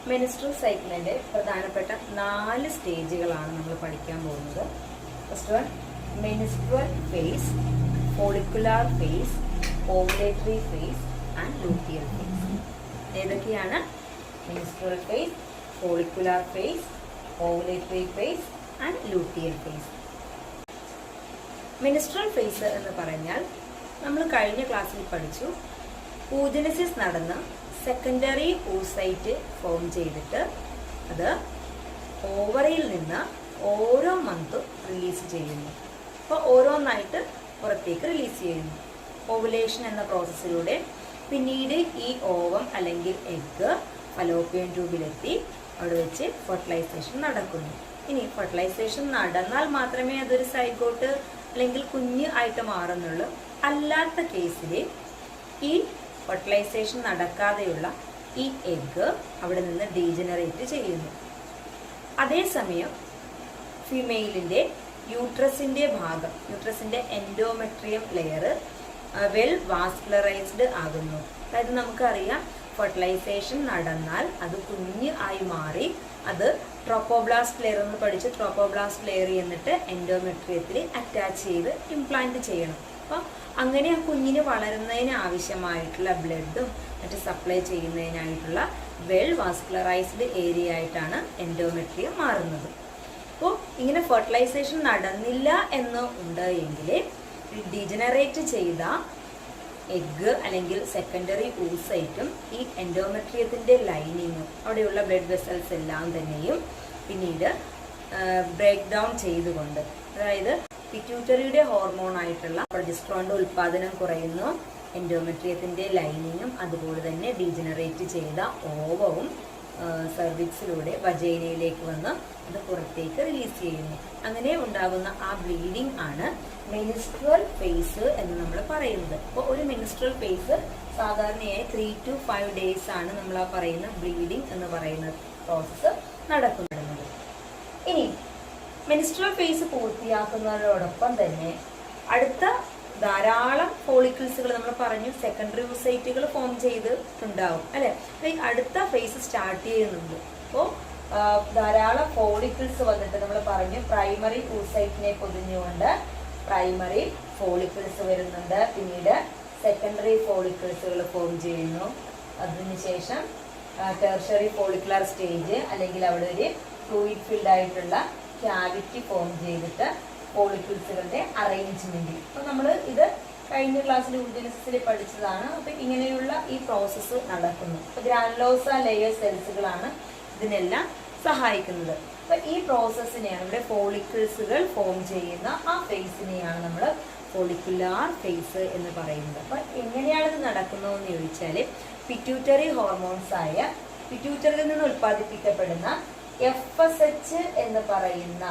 Menstrual സൈക്കിളിന്റെ പ്രധാനപ്പെട്ട 4 സ്റ്റേജുകളാണ് നമ്മൾ പഠിക്കാൻ പോകുന്നത്. First one menstrual phase, follicular phase, ovulatory phase and luteal phase. ഏതൊക്കെയാണ്? Menstrual phase, follicular phase, ovulatory phase and luteal phase. Menstrual phase എന്ന് പറഞ്ഞാൽ നമ്മൾ കഴിഞ്ഞ ക്ലാസ്സിൽ പഠിച്ചു, oogenesis നടന്ന് സെക്കൻഡറി oocyte ഫോം ചെയ്തിട്ട് അത് ഓവറിയിൽ നിന്ന് ഓരോ മന്തും റിലീസ് ചെയ്യുന്നു. അപ്പോൾ ഓരോന്നായിട്ട് പുറത്തേക്ക് റിലീസ് ചെയ്യുന്നു. ഓവുലേഷൻ എന്ന പ്രോസസ്സിലൂടെ പിന്നീട് ഈ ഓവം അല്ലെങ്കിൽ എഗ്ഗ് ഫലോപ്പിയൻ ട്യൂബിലെത്തി അവിടെ വെച്ച് ഫെർട്ടിലൈസേഷൻ നടക്കുന്നു. ഇനി ഫെർട്ടിലൈസേഷൻ നടന്നാൽ മാത്രമേ അതൊരു സൈഗോട്ട് അല്ലെങ്കിൽ കുഞ്ഞ് ആയിട്ട് മാറുന്നുള്ളൂ. അല്ലാത്ത കേസിൽ ഈ ഫെർട്ടിലൈസേഷൻ നടക്കാതെയുള്ള ഈ എഗ്ഗ് അവിടെ നിന്ന് ഡീജനറേറ്റ് ചെയ്യുന്നു. അതേസമയം ഫീമെയിലിന്റെ യൂട്രസിന്റെ ഭാഗം, യൂട്രസിന്റെ എൻഡോമെട്രിയം ലെയർ വെൽ വാസ്കുലറൈസ്ഡ് ആകുന്നു. അതായത് നമുക്കറിയാം, ഫെർട്ടിലൈസേഷൻ നടന്നാൽ അത് കുഞ്ഞ് ആയി മാറി അത് ട്രോപ്പോബ്ലാസ്റ്റ് ലെയർ എന്ന് പഠിച്ച് ട്രോപ്പോബ്ലാസ്റ്റ് ലെയർ എന്നിട്ട് എൻഡോമെട്രിയത്തിൽ അറ്റാച്ച് ചെയ്ത് ഇംപ്ലാന്റ് ചെയ്യണം. അപ്പം അങ്ങനെ ആ കുഞ്ഞിന് വളരുന്നതിന് ആവശ്യമായിട്ടുള്ള ബ്ലഡും മറ്റ് സപ്ലൈ ചെയ്യുന്നതിനായിട്ടുള്ള വെൽ വാസ്കുലറൈസ്ഡ് ഏരിയ ആയിട്ടാണ് എൻഡോമെട്രിയം മാറുന്നത്. അപ്പോൾ ഇങ്ങനെ ഫെർട്ടിലൈസേഷൻ നടന്നില്ല എന്ന് ഉണ്ട് എങ്കിൽ ഡീജനറേറ്റ് ചെയ്ത എഗ്ഗ് അല്ലെങ്കിൽ സെക്കൻഡറി oocyteഉം ഈ എൻഡോമെട്രിയത്തിന്റെ ലൈനിങ്ങും അവിടെയുള്ള ബ്ലഡ് വെസൽസ് എല്ലാം തന്നെയും പിന്നീട് ബ്രേക്ക് ഡൗൺ ചെയ്തുകൊണ്ട്, അതായത് പിറ്റ്യൂട്ടറിയുടെ ഹോർമോൺ ആയിട്ടുള്ള പ്രൊജസ്ട്രോണിന്റെ ഉൽപാദനം കുറയുന്നു. എൻഡോമെട്രിയത്തിന്റെ ലൈനിങ്ങും അതുപോലെ തന്നെ ഡീജനറേറ്റ് ചെയ്ത ഓവവും സർവിക്സിലൂടെ വജൈനയിലേക്ക് വന്ന് അത് പുറത്തേക്ക് റിലീസ് ചെയ്യുന്നു. അങ്ങനെ ഉണ്ടാകുന്ന ആ ബ്ലീഡിംഗ് ആണ് മെൻസ്ട്രൽ ഫേസ് എന്ന് നമ്മൾ പറയുന്നത്. അപ്പോൾ ഒരു മെൻസ്ട്രൽ ഫേസ് സാധാരണയായി 3 to 5 days ആണ് നമ്മൾ ആ പറയുന്ന ബ്ലീഡിംഗ് എന്ന് പറയുന്ന പ്രോസസ്സ് നടക്കുന്നത്. ഇനി മെൻസ്ട്രൽ ഫേസ് പൂർത്തിയാക്കുന്നതോടൊപ്പം തന്നെ അടുത്ത ധാരാളം ഫോളിക്കിൾസുകൾ നമ്മൾ പറഞ്ഞു, സെക്കൻഡറി oocyteകൾ ഫോം ചെയ്തിട്ടുണ്ടാവും അല്ലെ. ഈ അടുത്ത ഫേസ് സ്റ്റാർട്ട് ചെയ്യുന്നുണ്ട്. അപ്പോൾ ധാരാളം ഫോളിക്കിൾസ് വന്നിട്ട് നമ്മൾ പറഞ്ഞു, പ്രൈമറി oocyteനെ പൊതിഞ്ഞുകൊണ്ട് പ്രൈമറി ഫോളിക്കിൾസ് വരുന്നുണ്ട്. പിന്നീട് സെക്കൻഡറി ഫോളിക്കിൾസുകൾ ഫോം ചെയ്യുന്നു. അതിനുശേഷം ടെർഷറി ഫോളിക്കുലാർ സ്റ്റേജ് അല്ലെങ്കിൽ അവിടെ ഒരു ഫ്ലൂയിഡ് ഫിൽഡ് ആയിട്ടുള്ള ക്യാവിറ്റി ഫോം ചെയ്തിട്ട് ഫോളിക്കിൾസുകളുടെ അറേഞ്ച്മെന്റ്. അപ്പൊ നമ്മൾ ഇത് കഴിഞ്ഞ ക്ലാസ്സിൽ oogenesis പഠിച്ചതാണ്. അപ്പൊ ഇങ്ങനെയുള്ള ഈ പ്രോസസ്സ് നടക്കുന്നു. അപ്പൊ ഗ്രാനുലോസ ലെയർ സെൽസുകളാണ് ഇതിനെല്ലാം സഹായിക്കുന്നത്. അപ്പൊ ഈ പ്രോസസ്സിനെയാണ് ഇവിടെ ഫോളിക്കിൾസുകൾ ഫോം ചെയ്യുന്ന ആ ഫേസിനെയാണ് നമ്മൾ ഫോളിക്കുലാർ ഫേസ് എന്ന് പറയുന്നത്. അപ്പൊ എങ്ങനെയാണ് ഇത് നടക്കുന്നതെന്ന് ചോദിച്ചാല്, പിറ്റ്യൂട്ടറി ഹോർമോൺസ് ആയ പിറ്റ്യൂട്ടറിയിൽ നിന്ന് ഉൽപ്പാദിപ്പിക്കപ്പെടുന്ന FSH എന്ന് പറയുന്ന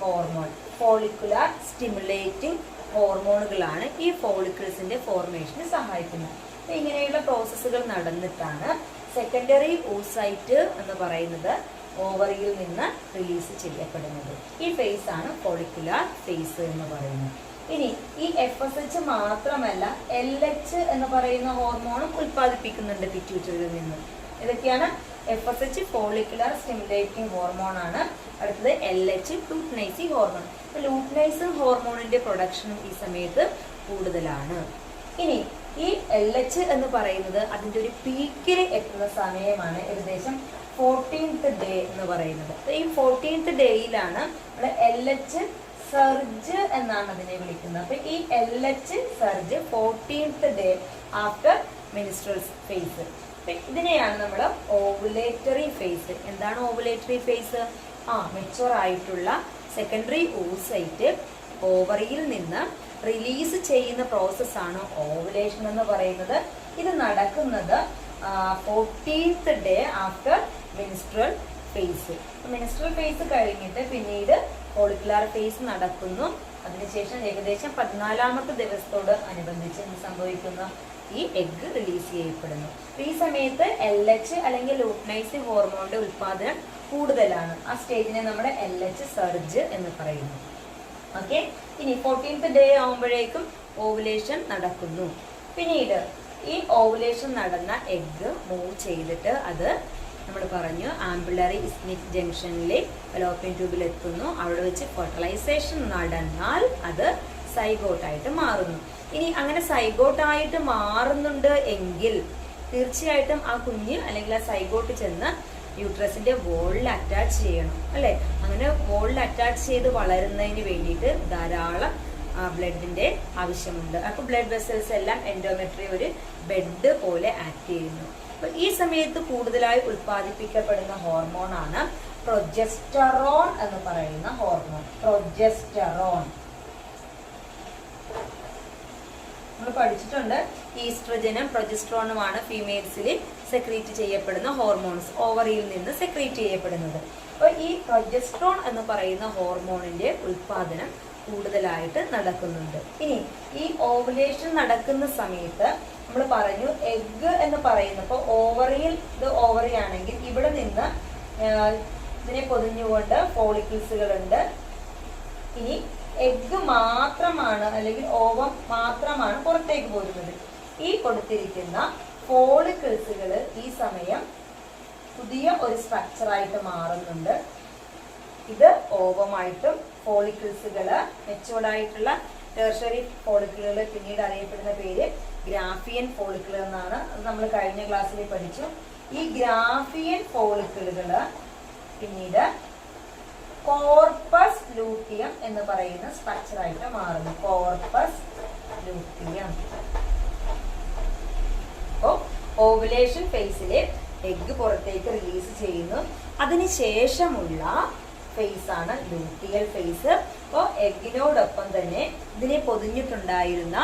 ഹോർമോൺ, ഫോളിക്കുലാർ സ്റ്റിമുലേറ്റിംഗ് ഹോർമോണുകളാണ് ഈ ഫോളിക്കിൾസിന്റെ ഫോർമേഷന് സഹായിക്കുന്നത്. അപ്പൊ ഇങ്ങനെയുള്ള പ്രോസസ്സുകൾ നടന്നിട്ടാണ് സെക്കൻഡറി oocyte എന്ന് പറയുന്നത് ഓവറിയിൽ നിന്ന് റിലീസ് ചെയ്യപ്പെടുന്നത്. ഈ ഫേസ് ആണ് ഫോളിക്കുലാർ ഫേസ് എന്ന് പറയുന്നത്. ഇനി ഈ FSH മാത്രമല്ല, LH എന്ന് പറയുന്ന ഹോർമോണും ഉൽപ്പാദിപ്പിക്കുന്നുണ്ട് പിറ്റ്യൂട്ടറിയിൽ നിന്ന്. ഇതൊക്കെയാണ് FSH ഫോളിക്കുലാർ സ്റ്റിമുലേറ്റിംഗ് ഹോർമോൺ ആണ്. അടുത്തത് LH ലൂട്ടനൈസിംഗ് ഹോർമോൺ. ലൂട്ടനൈസിംഗ് ഹോർമോണിന്റെ പ്രൊഡക്ഷനും ഈ സമയത്ത് കൂടുതലാണ്. ഇനി ഈ LH എന്ന് പറയുന്നത് അതിന്റെ ഒരു പീക്കിൽ എത്തുന്ന സമയമാണ് ഏകദേശം 14th ഡേ എന്ന് പറയുന്നത്. ഈ 14th ഡേയിലാണ് നമ്മൾ LH സർജ് എന്നാണ് അതിനെ വിളിക്കുന്നത്. അപ്പൊ ഈ LH surge 14th day after menstrual phase. ഇതിനെയാണ് നമ്മൾ ഓവുലേറ്ററി ഫേസ്. എന്താണ് ഓവുലേറ്ററി ഫേസ്? മെച്ചുവർ ആയിട്ടുള്ള സെക്കൻഡറി oocyte ഓവറിയിൽ നിന്ന് റിലീസ് ചെയ്യുന്ന പ്രോസസ്സാണ് ഓവുലേഷൻ എന്ന് പറയുന്നത്. ഇത് നടക്കുന്നത് 14th day after menstrual phase. Menstrual phase കഴിഞ്ഞിട്ട് പിന്നീട് ഫോളിക്കുലാർ ഫേസ് നടക്കുന്നു. അതിനുശേഷം ഏകദേശം 14ാമത്തെ ദിവസത്തോട് അനുബന്ധിച്ച് സംഭവിക്കുന്ന ഈ എഗ്ഗ് റിലീസ് ചെയ്യപ്പെടുന്നു. ഈ സമയത്ത് LH അല്ലെങ്കിൽ ലൂട്ടനൈസിംഗ് ഹോർമോണിന്റെ ഉൽപാദനം കൂടുതലാണ്. ആ സ്റ്റേജിനെ നമ്മുടെ LH സർജ് എന്ന് പറയുന്നു. ഓക്കെ. ഇനി 14th ഡേ ആവുമ്പോഴേക്കും ഓവുലേഷൻ നടക്കുന്നു. പിന്നീട് ഈ ഓവുലേഷൻ നടന്ന എഗ്ഗ് മൂവ് ചെയ്തിട്ട് അത് നമ്മൾ പറഞ്ഞു ആംബുലറി ഇസ്മിക് ജംഗ്ഷനിലെ ഫലോപ്പിയൻ ട്യൂബിൽ എത്തുന്നു. അവിടെ വെച്ച് ഫെർട്ടിലൈസേഷൻ നടന്നാൽ അത് സൈഗോട്ടായിട്ട് മാറുന്നു. ഇനി അങ്ങനെ സൈഗോട്ടായിട്ട് മാറുന്നുണ്ട് എങ്കിൽ തീർച്ചയായിട്ടും ആ കുഞ്ഞ് അല്ലെങ്കിൽ ആ സൈഗോട്ട് ചെന്ന് യൂട്രസിന്റെ വോളിൽ അറ്റാച്ച് ചെയ്യണം അല്ലെ. അങ്ങനെ വോളിൽ അറ്റാച്ച് ചെയ്ത് വളരുന്നതിന് വേണ്ടിയിട്ട് ധാരാളം ബ്ലഡിന്റെ ആവശ്യമുണ്ട്. അപ്പൊ ബ്ലഡ് വെസൽസ് എല്ലാം എൻഡോമെട്രി ഒരു ബെഡ് പോലെ ആക്ട് ചെയ്യുന്നു. അപ്പൊ ഈ സമയത്ത് കൂടുതലായി ഉൽപ്പാദിപ്പിക്കപ്പെടുന്ന ഹോർമോൺ ആണ് പ്രൊജെസ്റ്ററോൺ എന്ന് പറയുന്ന ഹോർമോൺ. പ്രൊജെസ്റ്ററോൺ നമ്മൾ പഠിച്ചിട്ടുണ്ട്. ഈസ്ട്രജനും പ്രൊജെസ്ട്രോണുമാണ് ഫീമെയിൽസിൽ സെക്രീറ്റ് ചെയ്യപ്പെടുന്ന ഹോർമോൺസ്, ഓവറിയിൽ നിന്ന് സെക്രീറ്റ് ചെയ്യപ്പെടുന്നത്. അപ്പോൾ ഈ പ്രൊജെസ്ട്രോൺ എന്ന് പറയുന്ന ഹോർമോണിന്റെ ഉൽപാദനം കൂടുതലായിട്ട് നടക്കുന്നുണ്ട്. ഇനി ഈ ഓവുലേഷൻ നടക്കുന്ന സമയത്ത് നമ്മൾ പറഞ്ഞു എഗ് എന്ന് പറയുന്ന, ഇപ്പോൾ ഓവറിയിൽ ഇത് ഓവറി ആണെങ്കിൽ ഇവിടെ നിന്ന് ഇതിനെ പൊതിഞ്ഞുകൊണ്ട് ഫോളിക്കിൾസുകളുണ്ട്. ഇനി എഗ് മാത്രമാണ് അല്ലെങ്കിൽ ഓവം മാത്രമാണ് പുറത്തേക്ക് പോരുന്നത്. ഈ കൊടുത്തിരിക്കുന്ന ഫോളിക്കിൾസുകൾ ഈ സമയം പുതിയ ഒരു സ്ട്രക്ചറായിട്ട് മാറുന്നുണ്ട്. ഇത് ഓവമായിട്ടും ഫോളിക്കിൾസുകള് മെച്ചൂർഡായിട്ടുള്ള ടെർഷറി ഫോളിക്കിളുകൾ പിന്നീട് അറിയപ്പെടുന്ന പേര് ഗ്രാഫിയൻ ഫോളിക്കിൾ എന്നാണ്. അത് നമ്മൾ കഴിഞ്ഞ ക്ലാസ്സിൽ പഠിച്ചു. ഈ ഗ്രാഫിയൻ ഫോളിക്കിളുകള് പിന്നീട് കോർപ്പസ് ലൂട്ടിയം എന്ന് പറയുന്ന സ്ട്രക്ചറായിട്ട് മാറുന്നു. Corpus luteum. അപ്പോ ഓവുലേഷൻ ഫേസില് എഗ് പുറത്തേക്ക് റിലീസ് ചെയ്യുന്നു. അതിനുശേഷമുള്ള ഫേസ് ആണ് ലൂട്ടിയൽ ഫേസ്. അപ്പോൾ എഗ്ഗിനോടൊപ്പം തന്നെ ഇതിനെ പൊതിഞ്ഞിട്ടുണ്ടായിരുന്ന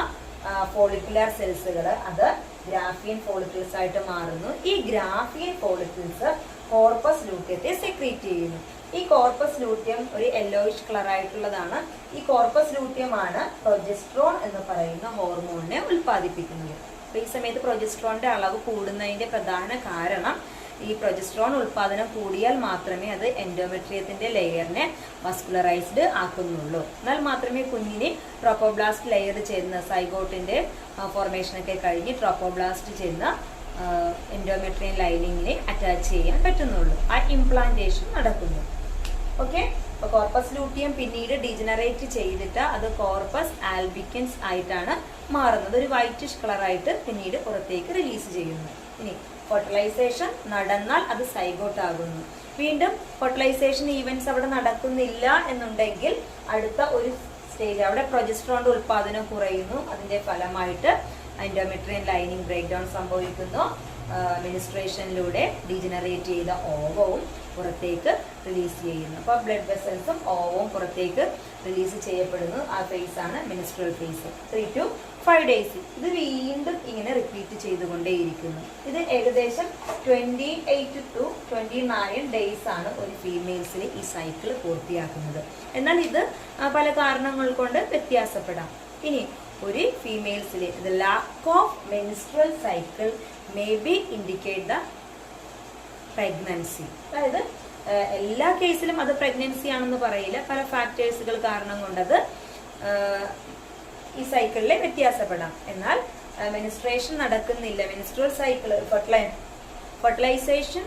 ഫോളിക്കുലർ സെൽസുകൾ അത് ഗ്രാഫിയൻ ഫോളിക്കിൾസ് ആയിട്ട് മാറുന്നു. ഈ ഗ്രാഫിയൻ ഫോളിക്കിൾസ് കോർപ്പസ് ലൂട്ടിയത്തെ സെക്രീറ്റ് ചെയ്യുന്നു. ഈ കോർപ്പസ് ലൂട്ടിയം ഒരു യെല്ലോയിഷ് കളർ ആയിട്ടുള്ളതാണ്. ഈ കോർപ്പസ് ലൂട്ടിയമാണ് പ്രൊജെസ്ട്രോൺ എന്ന് പറയുന്ന ഹോർമോണിനെ ഉൽപ്പാദിപ്പിക്കുന്നത്. അപ്പൊ ഈ സമയത്ത് പ്രൊജെസ്ട്രോണിന്റെ അളവ് കൂടുന്നതിന്റെ പ്രധാന കാരണം ഈ പ്രൊജെസ്ട്രോൺ ഉൽപാദനം കൂടിയാൽ മാത്രമേ അത് എൻഡോമെട്രിയത്തിന്റെ ലെയറിനെ മസ്കുലറൈസ്ഡ് ആക്കുന്നുള്ളൂ. എന്നാൽ മാത്രമേ കുഞ്ഞിന് ട്രോപ്പോബ്ലാസ്റ്റ് ലെയർ ചെന്ന് സൈഗോട്ടിന്റെ ഫോർമേഷനൊക്കെ കഴിഞ്ഞ് ട്രോപ്പോബ്ലാസ്റ്റ് ചെന്ന് എൻഡോമെട്രിയൻ ലൈനിങ്ങിനെ അറ്റാച്ച് ചെയ്യാൻ പറ്റുന്നുള്ളൂ. ആ ഇംപ്ലാന്റേഷൻ നടക്കുന്നു. ഓക്കെ. അപ്പൊ കോർപ്പസ് ലൂട്ടിയം പിന്നീട് ഡീജനറേറ്റ് ചെയ്തിട്ട് അത് കോർപ്പസ് ആൽബിക്കൻസ് ആയിട്ടാണ് മാറുന്നത്. ഒരു വൈറ്റിഷ് കളറായിട്ട് പിന്നീട് പുറത്തേക്ക് റിലീസ് ചെയ്യുന്നു. ഇനി ഫെർട്ടിലൈസേഷൻ നടന്നാൽ അത് സൈഗോട്ട് ആകുന്നു. വീണ്ടും ഫെർട്ടിലൈസേഷൻ ഈവൻസ് അവിടെ നടക്കുന്നില്ല എന്നുണ്ടെങ്കിൽ അടുത്ത ഒരു സ്റ്റേജ് അവിടെ പ്രൊജെസ്ട്രോണിന്റെ ഉൽപാദനം കുറയുന്നു. അതിന്റെ ഫലമായിട്ട് എൻഡോമെട്രിയൻ ലൈനിങ് ബ്രേക്ക് ഡൗൺ സംഭവിക്കുന്നു. മിനിസ്ട്രേഷനിലൂടെ ഡീജനറേറ്റ് ചെയ്ത ഓവവും പുറത്തേക്ക് റിലീസ് ചെയ്യുന്നു. അപ്പോൾ ബ്ലഡ് വെസൽസും ഓവവും പുറത്തേക്ക് റിലീസ് ചെയ്യപ്പെടുന്നു. ആ ഫേസ് ആണ് മിനിസ്ട്രൽ ഫേസ്. 3 to 5 days ഇത് വീണ്ടും ഇങ്ങനെ റിപ്പീറ്റ് ചെയ്തുകൊണ്ടേയിരിക്കുന്നു. ഇത് ഏകദേശം 28 to 29 days ആണ് ഒരു ഫീമെയിൽസിൽ ഈ സൈക്കിൾ പൂർത്തിയാക്കുന്നത്. എന്നാൽ ഇത് പല കാരണങ്ങൾ കൊണ്ട് വ്യത്യാസപ്പെടാം. ഇനി ഒരു ഫീമെയിൽസിൽ the lack of menstrual cycle may be indicate the pregnancy. അതായത് എല്ലാ കേസിലും അത് പ്രഗ്നൻസി ആണെന്ന് പറയില്ല. പല ഫാക്ടേഴ്സുകൾ കാരണം കൊണ്ടത് ഈ സൈക്കിളിലെ വ്യത്യാസപ്പെടാം. എന്നാൽ മെനിസ്ട്രേഷൻ നടക്കുന്നില്ല, മെനിസ്ട്രൽ സൈക്കിൾ ഫെർട്ടിലൈസേഷൻ